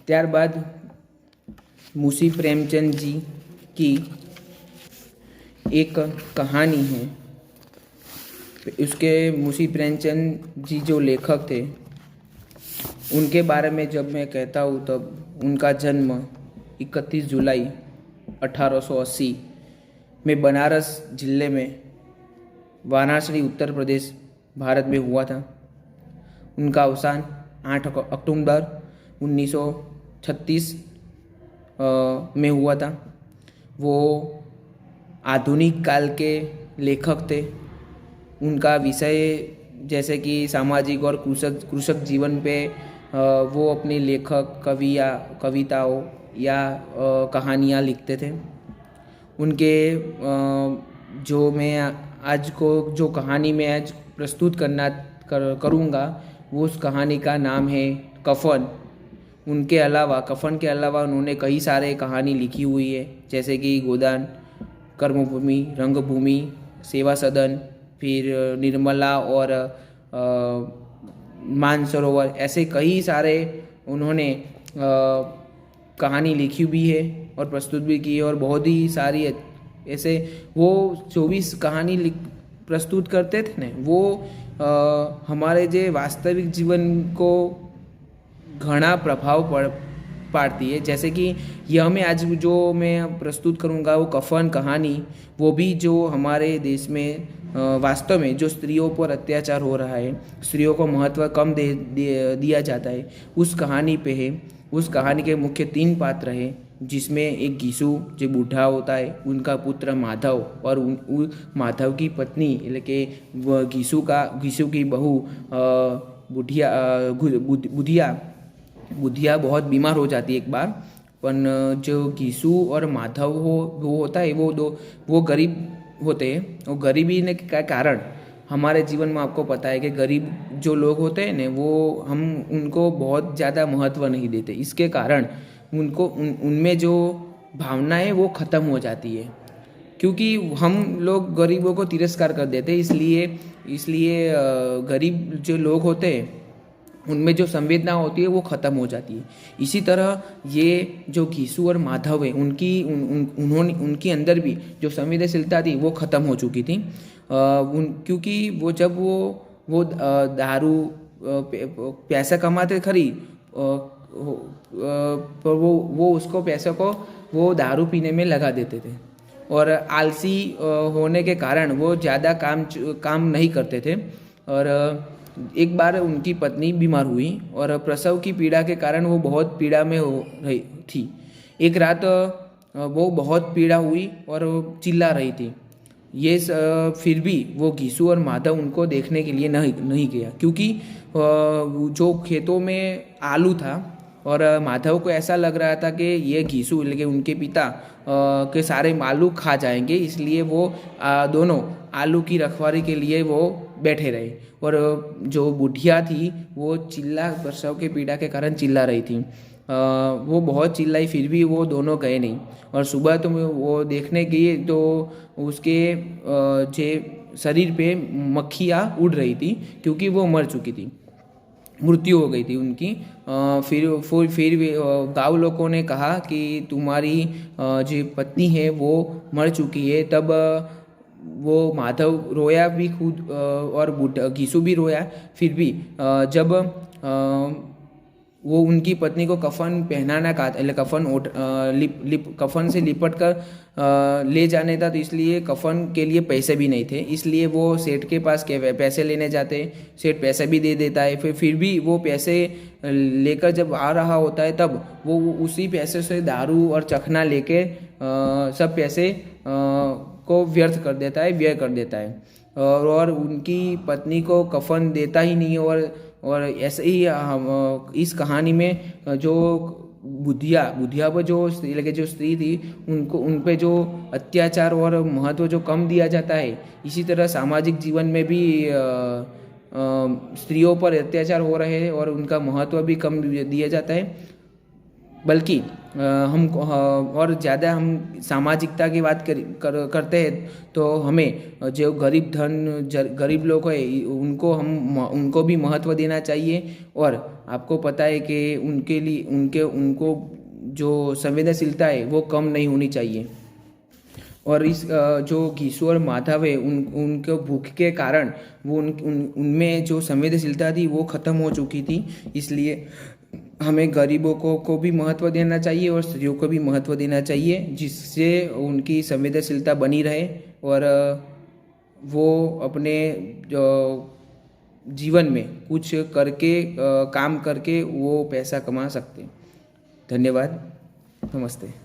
ત્યારબાદ मुंशी प्रेमचंद जी की एक कहानी है। उसके मुंशी प्रेमचंद जी जो लेखक थे उनके बारे में जब मैं कहता हूँ तब उनका जन्म 31 जुलाई 1880 में बनारस जिले में वाराणसी उत्तर प्रदेश भारत में हुआ था। उनका अवसान 8 अक्टूबर 1936 में हुआ था। वो आधुनिक काल के लेखक थे। उनका विषय जैसे कि सामाजिक और कृषक जीवन पे वो अपनी लेखक कविताओं या कहानियाँ लिखते थे। उनके जो मैं आज को जो कहानी मैं आज प्रस्तुत करूँगा वो उस कहानी का नाम है कफन। उनके अलावा कफन के अलावा उन्होंने कई सारे कहानी लिखी हुई है, जैसे कि गोदान, कर्मभूमि, रंगभूमि, सेवा सदन, फिर निर्मला और मानसरोवर, ऐसे कई सारे उन्होंने कहानी लिखी भी है और प्रस्तुत भी की है। और बहुत ही सारी ऐसे वो 24 कहानी प्रस्तुत करते थे ना, वो हमारे जे वास्तविक जीवन को घना प्रभाव पाड़ती है। जैसे कि यह मैं आज जो मैं प्रस्तुत करूँगा वो कफन कहानी, वो भी जो हमारे देश में वास्तव में जो स्त्रियों पर अत्याचार हो रहा है, स्त्रियों को महत्व कम दिया जाता है, उस कहानी पे है। उस कहानी के मुख्य 3 पात्र हैं, जिसमें एक घीसू जो बूढ़ा होता है, उनका पुत्र माधव और माधव की पत्नी એટલે કે घीसू की बहू बुधिया बहुत बीमार हो जाती है एक बार। पर जो घीसू और माधव वो होता है वो गरीब होते हैं। और गरीबी ने का कारण हमारे जीवन में आपको पता है कि गरीब जो लोग होते हैं ना, वो हम उनको बहुत ज़्यादा महत्व नहीं देते। इसके कारण उनको उनमें जो भावना है वो ख़त्म हो जाती है, क्योंकि हम लोग गरीबों को तिरस्कार कर देते हैं। इसलिए गरीब जो लोग होते हैं उनमें जो संवेदना होती है वो ख़त्म हो जाती है। इसी तरह ये जो घीसू और माधव है उनकी अंदर भी जो संवेदनशीलता थी वो ख़त्म हो चुकी थी। क्योंकि वो जब वो दारू पैसा कमाते खरी, पर वो उसको पैसे को वो दारू पीने में लगा देते थे। और आलसी होने के कारण वो ज़्यादा काम नहीं करते थे। और एक बार उनकी पत्नी बीमार हुई और प्रसव की पीड़ा के कारण वो बहुत पीड़ा में हो रही थी। एक रात वो बहुत पीड़ा हुई और चिल्ला रही थी। ये फिर भी वो घीसू और माधव उनको देखने के लिए नहीं गया, क्योंकि जो खेतों में आलू था और माधव को ऐसा लग रहा था कि ये घीसू लेकिन उनके पिता के सारे आलू खा जाएंगे, इसलिए वो दोनों आलू की रखवाली के लिए वो बैठे रहे। और जो बुढ़िया थी वो प्रसव के पीड़ा के कारण चिल्ला रही थी। वो बहुत चिल्लाई, फिर भी वो दोनों गए नहीं। और सुबह तो वो देखने गई तो उसके शरीर पे मक्खियाँ उड़ रही थी, क्योंकि वो मर चुकी थी, मृत्यु हो गई थी उनकी। फिर गाँव लोगों ने कहा कि तुम्हारी जो पत्नी है वो मर चुकी है। तब वो माधव रोया भी खुद और घीसू भी रोया। फिर भी जब वो उनकी पत्नी को कफन पहनाना का कफन से लिपट कर ले जाने था, तो इसलिए कफन के लिए पैसे भी नहीं थे। इसलिए वो सेठ के पास पैसे लेने जाते, सेठ पैसे भी दे देता है। फिर भी वो पैसे लेकर जब आ रहा होता है तब वो उसी पैसे से दारू और चखना लेके सब पैसे को व्यर्थ कर देता है, व्यय कर देता है। और उनकी पत्नी को कफन देता ही नहीं। और ऐसे ही इस कहानी में जो बुधिया पर जो स्त्री थी उनको उन पे जो अत्याचार और महत्व जो कम दिया जाता है, इसी तरह सामाजिक जीवन में भी स्त्रियों पर अत्याचार हो रहे हैं और उनका महत्व भी कम दिया जाता है। बल्कि हम और ज़्यादा हम सामाजिकता की बात करते हैं तो हमें जो गरीब लोग हैं उनको भी महत्व देना चाहिए। और आपको पता है कि उनके लिए उनको जो संवेदनशीलता है वो कम नहीं होनी चाहिए। और इस जो घीसू और माधव है उनके भूख के कारण वो उनमें जो संवेदनशीलता थी वो ख़त्म हो चुकी थी। इसलिए हमें गरीबों को भी महत्व देना चाहिए और स्त्रियों को भी महत्व देना चाहिए, जिससे उनकी संवेदनशीलता बनी रहे और वो अपने जीवन में कुछ करके काम करके वो पैसा कमा सकते हैं। धन्यवाद। नमस्ते।